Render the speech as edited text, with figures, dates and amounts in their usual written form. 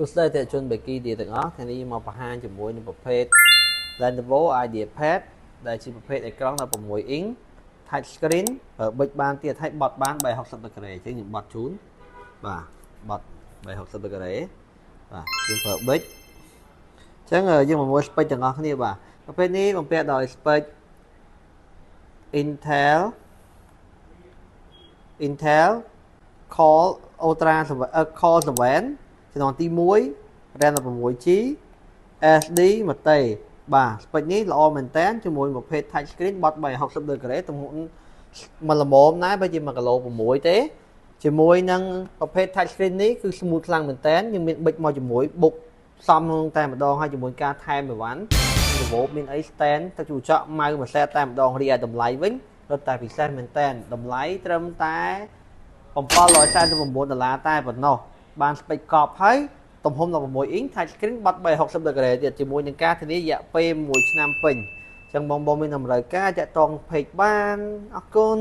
សួស្តីអ្នកជនបេគីទាំងអស់ថ្ងៃនេះមកបង្ហាញជាមួយនឹងប្រភេទ Lenovo IdeaPad ដែលជាប្រភេទអេក្រង់16 inch touch screen បិចបានទៀតហើយបត់បាន360ដឺក្រេអញ្ចឹងខ្ញុំបត់ជូនបាទបត់360ដឺក្រេបាទយើងប្រើបិចអញ្ចឹងយើងមកមើល spec ទាំងអស់គ្នាបាទប្រភេទនេះបំពាក់ដោយ spec Intel Core Ultra Core 7ចំណងទី1 RAM 16GB SD មួយតេបាទ spec នេះល្អមែនតើជាមួយប្រភេទ touch screen បត់360ដឺក្រេទម្ងន់មិនល្មមដែរបើជា1.6 គីឡូទេជាមួយនឹងប្រភេទ touch screen នេះគឺ smooth ខ្លាំងមែនតើយើងមានប៊ិចមកជាមួយបុកសំតែម្ដងហើយជាមួយការថែមអីវ៉ាន់របបមានអី stand ទៅជួចកម៉ៅមួយសេតតែម្ដងរីឯតម្លៃវិញរត់តែពិសេសមែនតើតម្លៃត្រឹមតែ$749តែប៉ុណ្ណោះបាន spec កប់ហើយទំហំ16 inch touch screen បត់360ដឺក្រេទៀតជាមួយនឹងការធានារយៈពេល1ឆ្នាំពេញអញ្ចឹងបងមានតម្រូវការតាក់ទង page បានអរគុណ